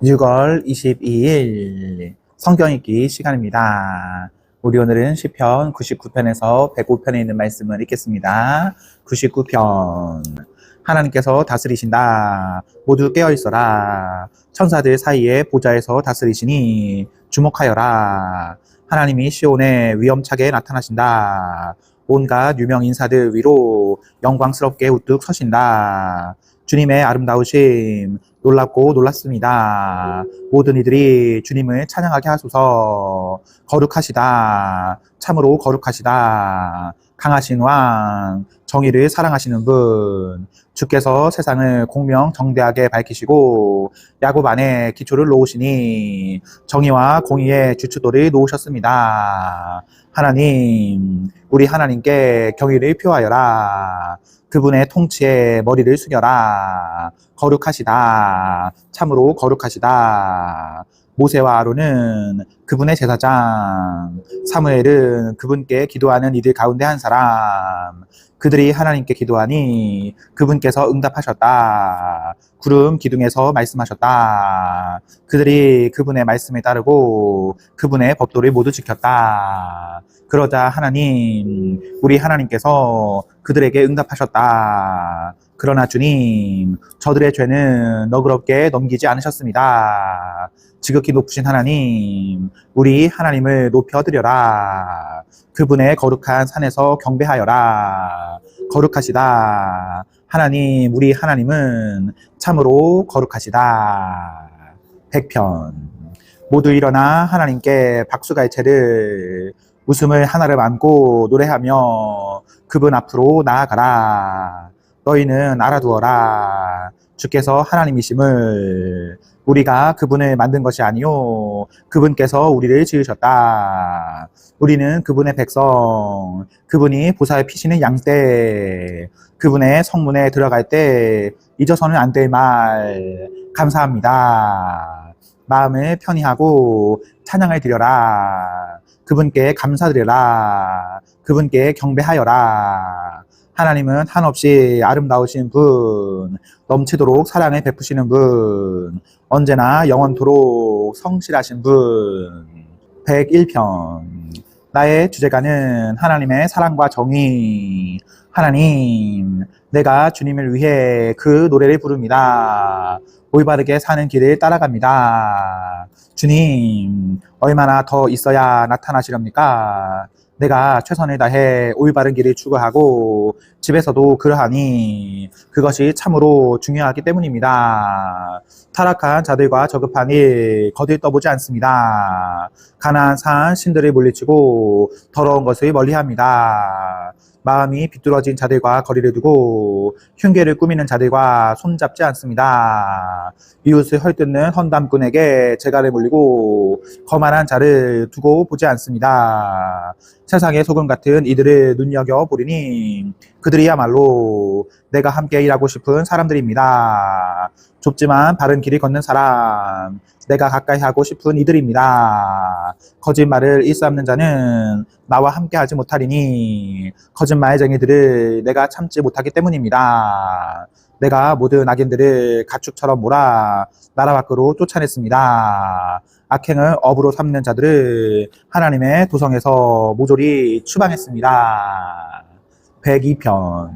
6월 22일 성경 읽기 시간입니다. 우리 오늘은 시편 99편에서 105편에 있는 말씀을 읽겠습니다. 99편. 하나님께서 다스리신다. 모두 깨어있어라. 천사들 사이에 보좌에서 다스리시니 주목하여라. 하나님이 시온에 위엄차게 나타나신다. 온갖 유명 인사들 위로 영광스럽게 우뚝 서신다. 주님의 아름다우심 놀랍고 놀랐습니다. 모든 이들이 주님을 찬양하게 하소서. 거룩하시다. 참으로 거룩하시다. 강하신 왕, 정의를 사랑하시는 분, 주께서 세상을 공명정대하게 밝히시고 야곱 안에 기초를 놓으시니 정의와 공의의 주춧돌을 놓으셨습니다. 하나님, 우리 하나님께 경의를 표하여라. 그분의 통치에 머리를 숙여라. 거룩하시다. 참으로 거룩하시다. 모세와 아론은 그분의 제사장, 사무엘은 그분께 기도하는 이들 가운데 한 사람. 그들이 하나님께 기도하니 그분께서 응답하셨다. 구름 기둥에서 말씀하셨다. 그들이 그분의 말씀에 따르고 그분의 법도를 모두 지켰다. 그러자 하나님, 우리 하나님께서 그들에게 응답하셨다. 그러나 주님, 저들의 죄는 너그럽게 넘기지 않으셨습니다. 지극히 높으신 하나님, 우리 하나님을 높여드려라. 그분의 거룩한 산에서 경배하여라. 거룩하시다. 하나님, 우리 하나님은 참으로 거룩하시다. 100편. 모두 일어나 하나님께 박수갈채를 웃음을 하나를 안고 노래하며 그분 앞으로 나아가라. 너희는 알아두어라. 주께서 하나님이심을. 우리가 그분을 만든 것이 아니요 그분께서 우리를 지으셨다. 우리는 그분의 백성, 그분이 보살 피시는 양떼, 그분의 성문에 들어갈 때 잊어서는 안 될 말 감사합니다. 마음을 편히 하고 찬양을 드려라. 그분께 감사드려라. 그분께 경배하여라. 하나님은 한없이 아름다우신 분, 넘치도록 사랑을 베푸시는 분, 언제나 영원토록 성실하신 분. 101편. 나의 주제가는 하나님의 사랑과 정의. 하나님, 내가 주님을 위해 그 노래를 부릅니다. 올바르게 사는 길을 따라갑니다. 주님, 얼마나 더 있어야 나타나시렵니까? 내가 최선을 다해 올바른 길을 추구하고 집에서도 그러하니 그것이 참으로 중요하기 때문입니다. 타락한 자들과 저급한 일 거들떠보지 않습니다. 가나안 산 신들을 물리치고 더러운 것을 멀리합니다. 마음이 비뚤어진 자들과 거리를 두고 흉계를 꾸미는 자들과 손잡지 않습니다. 이웃을 헐뜯는 험담꾼에게 재갈을 물리고 거만한 자를 두고 보지 않습니다. 세상의 소금 같은 이들을 눈여겨보리니 그들이야말로 내가 함께 일하고 싶은 사람들입니다. 좁지만 바른 길을 걷는 사람, 내가 가까이 하고 싶은 이들입니다. 거짓말을 일삼는 자는 나와 함께 하지 못하리니 거짓말쟁이들을 내가 참지 못하기 때문입니다. 내가 모든 악인들을 가축처럼 몰아 나라 밖으로 쫓아냈습니다. 악행을 업으로 삼는 자들을 하나님의 도성에서 모조리 추방했습니다. 102편.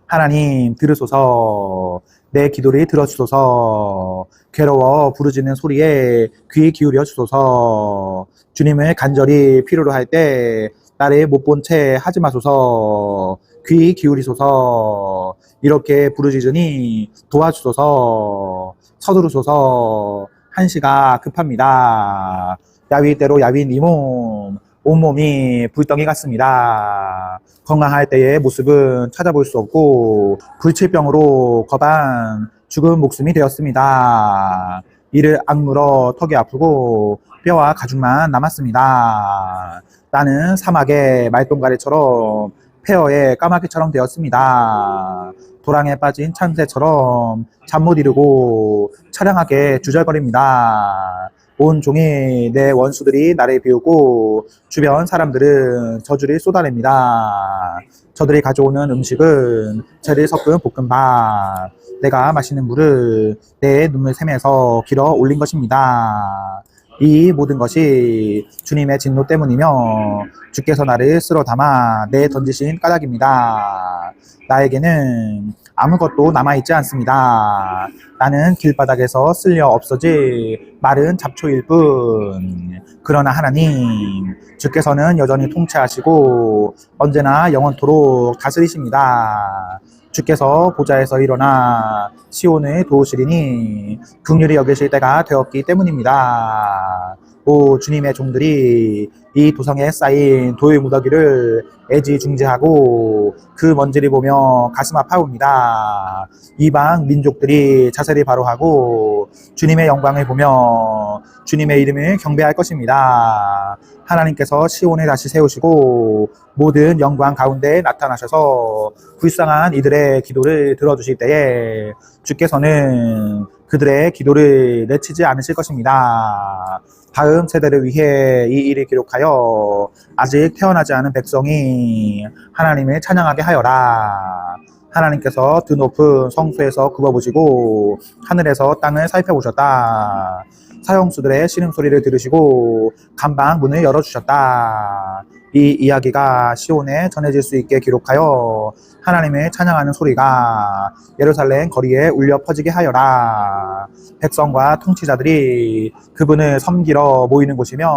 하나님 들으소서. 내 기도를 들어주소서. 괴로워 부르짖는 소리에 귀 기울여 주소서. 주님을 간절히 필요로 할 때 나를 못 본 채 하지 마소서. 귀 기울이소서. 이렇게 부르짖으니 도와주소서. 서두르소서. 한시가 급합니다. 야윈대로 야윈 이 몸, 온몸이 불덩이 같습니다. 건강할 때의 모습은 찾아볼 수 없고 불치병으로 거반 죽은 목숨이 되었습니다. 이를 악물어 턱이 아프고 뼈와 가죽만 남았습니다. 나는 사막의 말똥가리처럼 폐허의 까마귀처럼 되었습니다. 도랑에 빠진 참새처럼 잠 못 이루고 처량하게 주절거립니다. 온종일 내 원수들이 나를 비우고 주변 사람들은 저주를 쏟아냅니다. 저들이 가져오는 음식은 재를 섞은 볶음밥, 내가 마시는 물을 내 눈물 샘에서 길어 올린 것입니다. 이 모든 것이 주님의 진노 때문이며 주께서 나를 쓸어 담아 내 던지신 까닭입니다. 나에게는 아무것도 남아있지 않습니다. 나는 길바닥에서 쓸려 없어질 마른 잡초일 뿐. 그러나 하나님, 주께서는 여전히 통치하시고 언제나 영원토록 다스리십니다. 주께서 보좌에서 일어나 시온을 도우시리니 긍휼히 여기실 때가 되었기 때문입니다. 오 주님의 종들이 이 도성에 쌓인 돌 무더기를 애지중지하고 그 먼지를 보며 가슴 아파옵니다. 이방 민족들이 자세를 바로 하고 주님의 영광을 보며 주님의 이름을 경배할 것입니다. 하나님께서 시온을 다시 세우시고 모든 영광 가운데 나타나셔서 불쌍한 이들의 기도를 들어주실 때에 주께서는 그들의 기도를 내치지 않으실 것입니다. 다음 세대를 위해 이 일을 기록하여 아직 태어나지 않은 백성이 하나님을 찬양하게 하여라. 하나님께서 드높은 성수에서 굽어보시고 하늘에서 땅을 살펴보셨다. 사형수들의 신음소리를 들으시고 감방 문을 열어주셨다. 이 이야기가 시온에 전해질 수 있게 기록하여 하나님을 찬양하는 소리가 예루살렘 거리에 울려 퍼지게 하여라. 백성과 통치자들이 그분을 섬기러 모이는 곳이면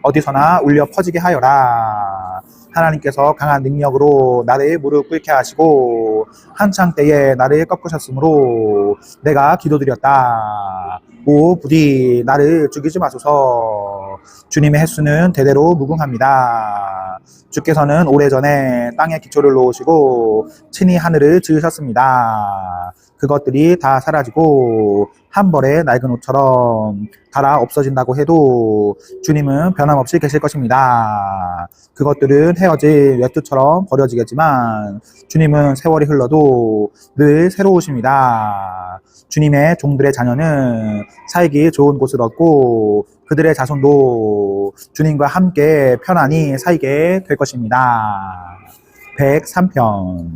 어디서나 울려 퍼지게 하여라. 하나님께서 강한 능력으로 나를 무릎 꿇게 하시고 한창 때에 나를 꺾으셨으므로 내가 기도드렸다. 오 부디 나를 죽이지 마소서. 주님의 횟수는 대대로 무궁합니다. 주께서는 오래전에 땅에 기초를 놓으시고 친히 하늘을 지으셨습니다. 그것들이 다 사라지고 한 벌의 낡은 옷처럼 달아 없어진다고 해도 주님은 변함없이 계실 것입니다. 그것들은 헤어진 외투처럼 버려지겠지만 주님은 세월이 흘러도 늘 새로우십니다. 주님의 종들의 자녀는 살기 좋은 곳을 얻고 그들의 자손도 주님과 함께 편안히 살게 될 것입니다. 103편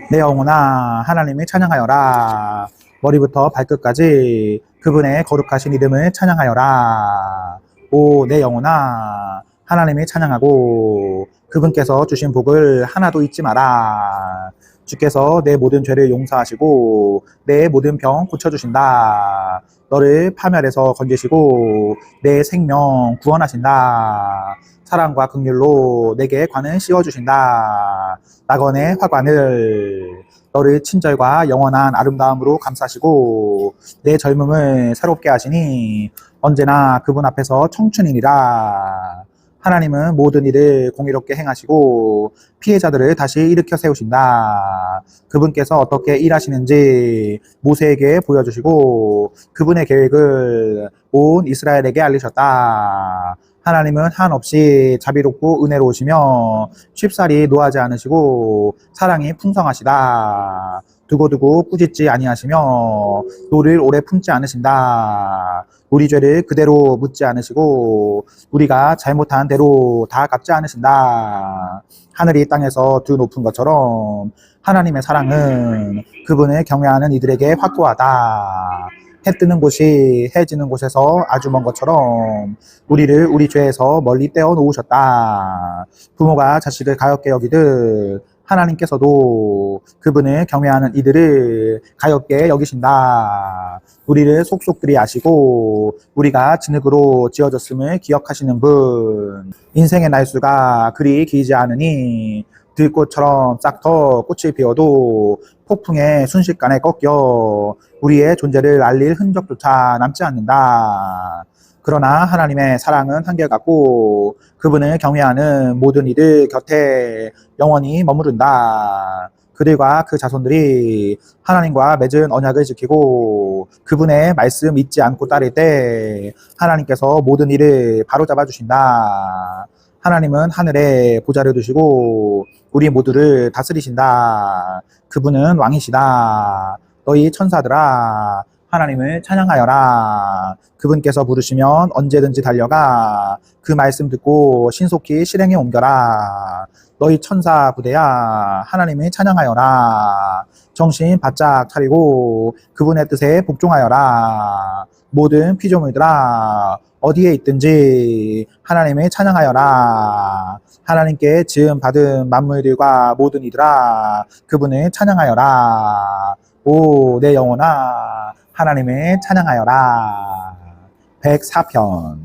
내 영혼아 하나님을 찬양하여라. 머리부터 발끝까지 그분의 거룩하신 이름을 찬양하여라. 오 내 영혼아 하나님을 찬양하고 그분께서 주신 복을 하나도 잊지 마라. 주께서 내 모든 죄를 용서하시고 내 모든 병 고쳐주신다. 너를 파멸에서 건지시고 내 생명 구원하신다. 사랑과 긍휼로 내게 관을 씌워주신다. 낙원의 화관을 너를 친절과 영원한 아름다움으로 감싸시고 내 젊음을 새롭게 하시니 언제나 그분 앞에서 청춘이니라. 하나님은 모든 일을 공의롭게 행하시고 피해자들을 다시 일으켜 세우신다. 그분께서 어떻게 일하시는지 모세에게 보여주시고 그분의 계획을 온 이스라엘에게 알리셨다. 하나님은 한없이 자비롭고 은혜로우시며 쉽사리 노하지 않으시고 사랑이 풍성하시다. 두고두고 꾸짖지 아니하시며 노를 오래 품지 않으신다. 우리 죄를 그대로 묻지 않으시고 우리가 잘못한 대로 다 갚지 않으신다. 하늘이 땅에서 두 높은 것처럼 하나님의 사랑은 그분을 경외하는 이들에게 확고하다. 해 뜨는 곳이 해 지는 곳에서 아주 먼 것처럼 우리를 우리 죄에서 멀리 떼어 놓으셨다. 부모가 자식을 가엾게 여기듯 하나님께서도 그분을 경외하는 이들을 가엾게 여기신다. 우리를 속속들이 아시고 우리가 진흙으로 지어졌음을 기억하시는 분. 인생의 날수가 그리 길지 않으니 들꽃처럼 싹터 꽃이 피어도 폭풍에 순식간에 꺾여 우리의 존재를 알릴 흔적조차 남지 않는다. 그러나 하나님의 사랑은 한결같고 그분을 경외하는 모든 이들 곁에 영원히 머무른다. 그들과 그 자손들이 하나님과 맺은 언약을 지키고 그분의 말씀 잊지 않고 따를 때 하나님께서 모든 일을 바로잡아 주신다. 하나님은 하늘에 보좌를 두시고 우리 모두를 다스리신다. 그분은 왕이시다. 너희 천사들아 하나님을 찬양하여라. 그분께서 부르시면 언제든지 달려가 그 말씀 듣고 신속히 실행에 옮겨라. 너희 천사 부대야 하나님을 찬양하여라. 정신 바짝 차리고 그분의 뜻에 복종하여라. 모든 피조물들아 어디에 있든지 하나님을 찬양하여라. 하나님께 지음 받은 만물들과 모든 이들아 그분을 찬양하여라. 오, 내 영혼아 하나님을 찬양하여라. 104편.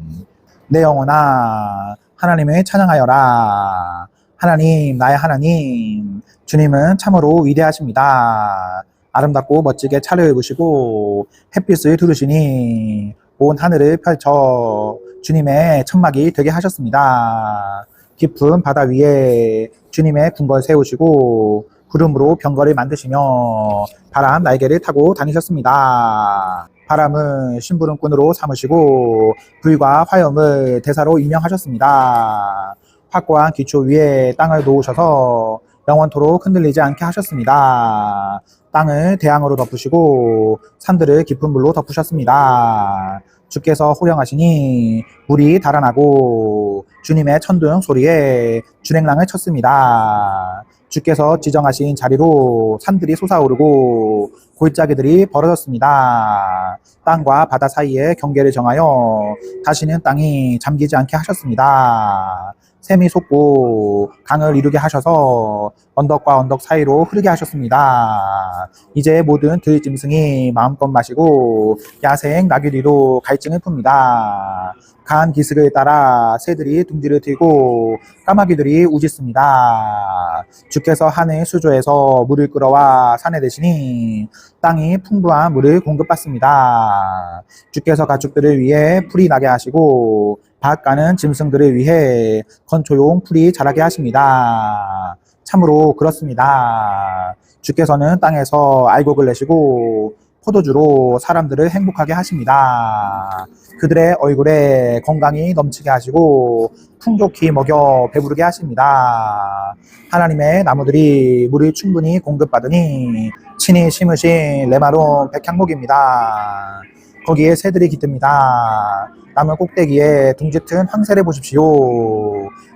내 영혼아 하나님을 찬양하여라. 하나님, 나의 하나님, 주님은 참으로 위대하십니다. 아름답고 멋지게 차를 입으시고 햇빛을 두르시니 온 하늘을 펼쳐 주님의 천막이 되게 하셨습니다. 깊은 바다 위에 주님의 궁궐 세우시고 구름으로 병거를 만드시며 바람 날개를 타고 다니셨습니다. 바람을 심부름꾼으로 삼으시고 불과 화염을 대사로 임명하셨습니다. 확고한 기초 위에 땅을 놓으셔서 영원토록 흔들리지 않게 하셨습니다. 땅을 대양으로 덮으시고 산들을 깊은 물로 덮으셨습니다. 주께서 호령하시니 물이 달아나고 주님의 천둥 소리에 준행랑을 쳤습니다. 주께서 지정하신 자리로 산들이 솟아오르고 골짜기들이 벌어졌습니다. 땅과 바다 사이에 경계를 정하여 다시는 땅이 잠기지 않게 하셨습니다. 샘이 솟고 강을 이루게 하셔서 언덕과 언덕 사이로 흐르게 하셨습니다. 이제 모든 들짐승이 마음껏 마시고 야생 나귀리로 갈증을 풉니다. 간 기슭을 따라 새들이 둥지를 트고 까마귀들이 우짖습니다. 주께서 하늘 수조에서 물을 끌어와 산에 대시니 땅이 풍부한 물을 공급받습니다. 주께서 가축들을 위해 풀이 나게 하시고 밭 가는 짐승들을 위해 건초용 풀이 자라게 하십니다. 참으로 그렇습니다. 주께서는 땅에서 알곡을 내시고 포도주로 사람들을 행복하게 하십니다. 그들의 얼굴에 건강이 넘치게 하시고 풍족히 먹여 배부르게 하십니다. 하나님의 나무들이 물을 충분히 공급받으니 친히 심으신 레마론 백향목입니다. 거기에 새들이 깃듭니다. 나무 꼭대기에 둥짙은 황새를 보십시오.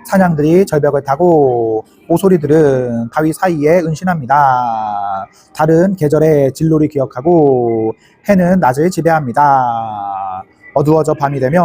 사냥들이 절벽을 타고 오소리들은 바위 사이에 은신합니다. 달은 계절의 진로를 기억하고 해는 낮을 지배합니다. 어두워져 밤이 되면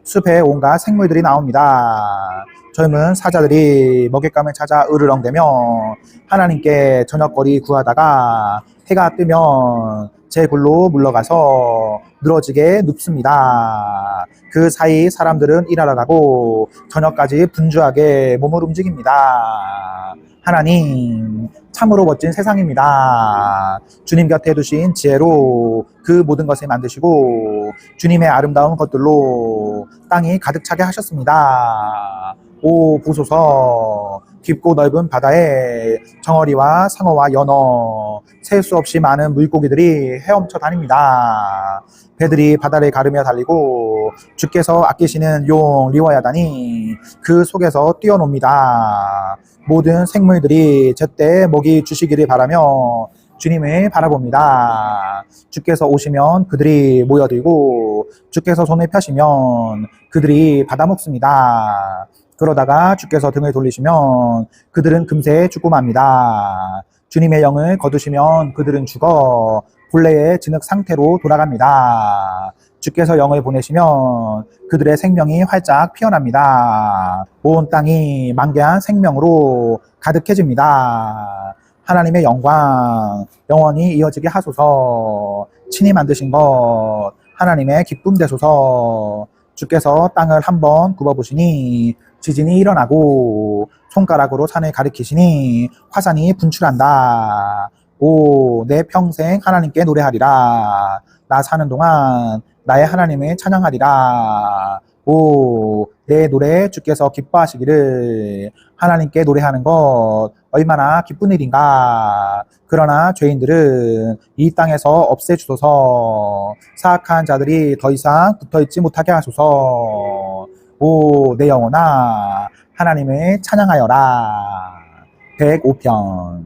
숲에 온갖 생물들이 나옵니다. 젊은 사자들이 먹잇감을 찾아 으르렁대며 하나님께 저녁거리 구하다가 해가 뜨면 제 굴로 물러가서 늘어지게 눕습니다. 그 사이 사람들은 일하러 가고 저녁까지 분주하게 몸을 움직입니다. 하나님, 참으로 멋진 세상입니다. 주님 곁에 두신 지혜로 그 모든 것을 만드시고 주님의 아름다운 것들로 땅이 가득 차게 하셨습니다. 오, 보소서. 깊고 넓은 바다에 정어리와 상어와 연어, 셀 수 없이 많은 물고기들이 헤엄쳐 다닙니다. 배들이 바다를 가르며 달리고 주께서 아끼시는 용 리워야단이 그 속에서 뛰어놉니다. 모든 생물들이 제때 먹이 주시기를 바라며 주님을 바라봅니다. 주께서 오시면 그들이 모여들고 주께서 손을 펴시면 그들이 받아먹습니다. 그러다가 주께서 등을 돌리시면 그들은 금세 죽고 맙니다. 주님의 영을 거두시면 그들은 죽어 본래의 진흙 상태로 돌아갑니다. 주께서 영을 보내시면 그들의 생명이 활짝 피어납니다. 온 땅이 만개한 생명으로 가득해집니다. 하나님의 영광 영원히 이어지게 하소서. 친히 만드신 것 하나님의 기쁨 되소서. 주께서 땅을 한번 굽어보시니 지진이 일어나고 손가락으로 산을 가리키시니 화산이 분출한다. 오, 내 평생 하나님께 노래하리라. 나 사는 동안 나의 하나님을 찬양하리라. 오, 내 노래 주께서 기뻐하시기를. 하나님께 노래하는 것 얼마나 기쁜 일인가. 그러나 죄인들은 이 땅에서 없애주소서. 사악한 자들이 더 이상 붙어있지 못하게 하소서. 오, 내 영혼아 하나님을 찬양하여라. 105편.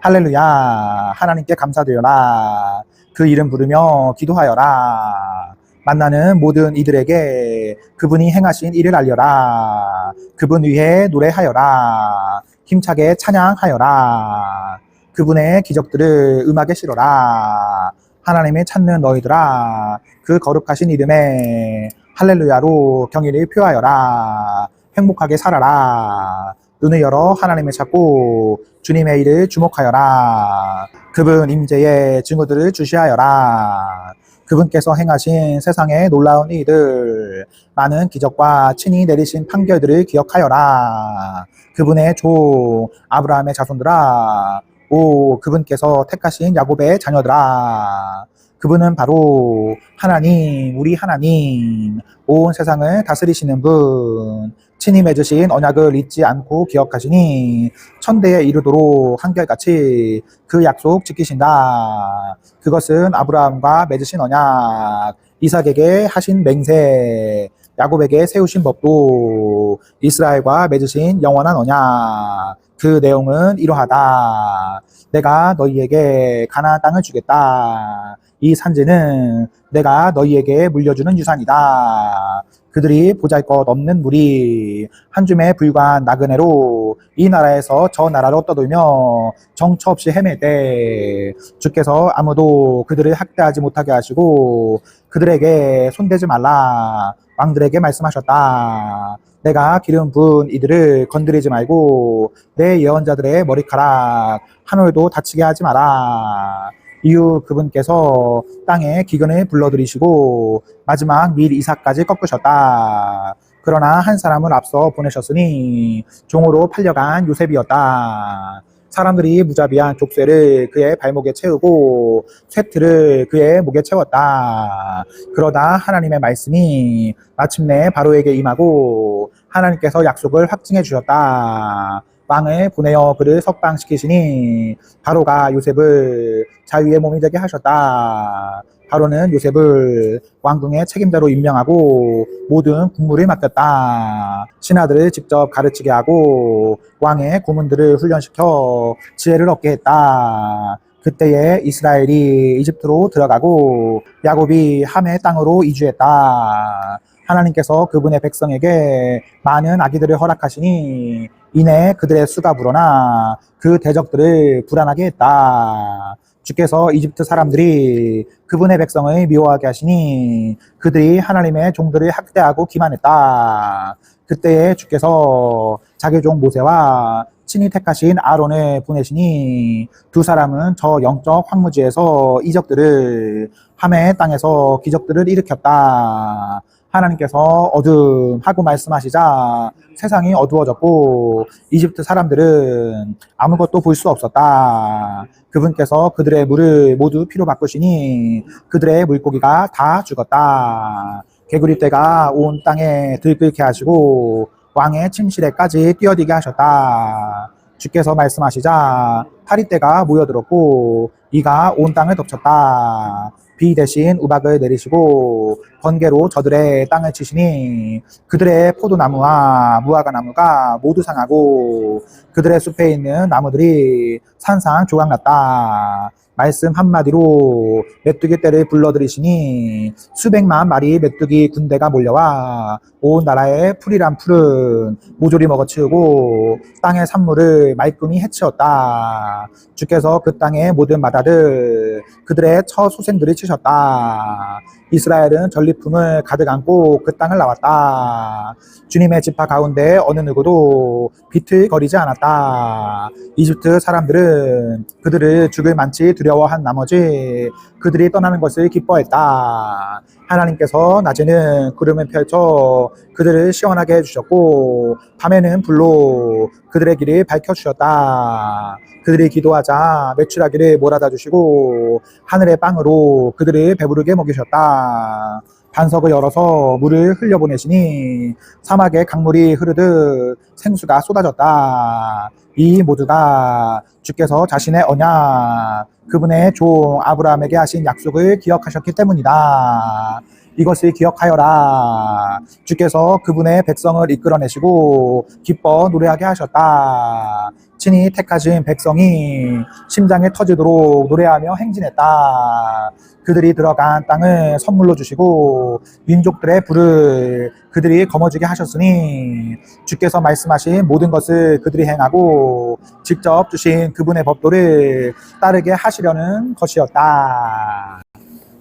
할렐루야. 하나님께 감사드려라. 그 이름 부르며 기도하여라. 만나는 모든 이들에게 그분이 행하신 일을 알려라. 그분 위에 노래하여라. 힘차게 찬양하여라. 그분의 기적들을 음악에 실어라. 하나님을 찾는 너희들아, 그 거룩하신 이름에 할렐루야로 경의를 표하여라. 행복하게 살아라. 눈을 열어 하나님을 찾고 주님의 일을 주목하여라. 그분 임재의 증거들을 주시하여라. 그분께서 행하신 세상의 놀라운 일들, 많은 기적과 친히 내리신 판결들을 기억하여라. 그분의 종 아브라함의 자손들아, 오 그분께서 택하신 야곱의 자녀들아, 그분은 바로 하나님, 우리 하나님, 온 세상을 다스리시는 분, 친히 맺으신 언약을 잊지 않고 기억하시니 천대에 이르도록 한결같이 그 약속 지키신다. 그것은 아브라함과 맺으신 언약, 이삭에게 하신 맹세, 야곱에게 세우신 법도, 이스라엘과 맺으신 영원한 언약, 그 내용은 이러하다. 내가 너희에게 가나안 땅을 주겠다. 이 산지는 내가 너희에게 물려주는 유산이다. 그들이 보잘것없는 무리, 한 줌에 불과한 나그네로 이 나라에서 저 나라로 떠돌며 정처 없이 헤맬 때 주께서 아무도 그들을 학대하지 못하게 하시고 그들에게 손대지 말라 왕들에게 말씀하셨다. 내가 기름 부은 이들을 건드리지 말고 내 예언자들의 머리카락 한 올도 다치게 하지 마라. 이후 그분께서 땅에 기근을 불러들이시고 마지막 밀 이삭까지 꺾으셨다. 그러나 한 사람을 앞서 보내셨으니 종으로 팔려간 요셉이었다. 사람들이 무자비한 족쇄를 그의 발목에 채우고 쇠틀을 그의 목에 채웠다. 그러다 하나님의 말씀이 마침내 바로에게 임하고 하나님께서 약속을 확증해 주셨다. 왕을 보내어 그를 석방시키시니 바로가 요셉을 자유의 몸이 되게 하셨다. 바로는 요셉을 왕궁의 책임자로 임명하고 모든 국무를 맡겼다. 신하들을 직접 가르치게 하고 왕의 고문들을 훈련시켜 지혜를 얻게 했다. 그때에 이스라엘이 이집트로 들어가고 야곱이 함의 땅으로 이주했다. 하나님께서 그분의 백성에게 많은 아기들을 허락하시니 이내 그들의 수가 불어나 그 대적들을 불안하게 했다. 주께서 이집트 사람들이 그분의 백성을 미워하게 하시니 그들이 하나님의 종들을 학대하고 기만했다. 그때에 주께서 자기 종 모세와 친히 택하신 아론을 보내시니 두 사람은 저 영적 황무지에서 이적들을 함의 땅에서 기적들을 일으켰다. 하나님께서 어둠하고 말씀하시자 세상이 어두워졌고 이집트 사람들은 아무것도 볼 수 없었다. 그분께서 그들의 물을 모두 피로 바꾸시니 그들의 물고기가 다 죽었다. 개구리 떼가 온 땅에 들끓게 하시고 왕의 침실에까지 뛰어들게 하셨다. 주께서 말씀하시자 파리떼가 모여들었고 이가 온 땅을 덮쳤다. 비 대신 우박을 내리시고 번개로 저들의 땅을 치시니 그들의 포도나무와 무화과나무가 모두 상하고 그들의 숲에 있는 나무들이 산상 조각났다. 말씀 한마디로 메뚜기 떼를 불러들이시니 수백만 마리 메뚜기 군대가 몰려와 온 나라의 풀이란 풀은 모조리 먹어치우고 땅의 산물을 말끔히 해치웠다. 주께서 그 땅의 모든 마다들 그들의 처 소생들을 치셨다. 이스라엘은 전리품을 가득 안고 그 땅을 나왔다. 주님의 지파 가운데 어느 누구도 비틀거리지 않았다. 이집트 사람들은 그들을 죽을 만치 두려워한 나머지 그들이 떠나는 것을 기뻐했다. 하나님께서 낮에는 구름을 펼쳐 그들을 시원하게 해주셨고 밤에는 불로 그들의 길을 밝혀주셨다. 그들이 기도하자 메추라기를 몰아다 주시고 하늘의 빵으로 그들을 배부르게 먹이셨다. 반석을 열어서 물을 흘려보내시니 사막에 강물이 흐르듯 생수가 쏟아졌다. 이 모두가 주께서 자신의 언약, 그분의 종 아브라함에게 하신 약속을 기억하셨기 때문이다. 이것을 기억하여라. 주께서 그분의 백성을 이끌어내시고 기뻐 노래하게 하셨다. 친히 택하신 백성이 심장이 터지도록 노래하며 행진했다. 그들이 들어간 땅을 선물로 주시고 민족들의 불을 그들이 거머쥐게 하셨으니 주께서 말씀하신 모든 것을 그들이 행하고 직접 주신 그분의 법도를 따르게 하시려는 것이었다.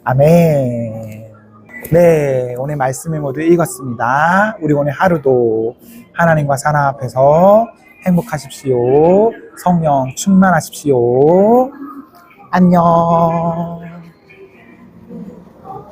아멘. 네, 오늘 말씀을 모두 읽었습니다. 우리 오늘 하루도 하나님과 사랑 앞에서 행복하십시오. 성령 충만하십시오. 안녕.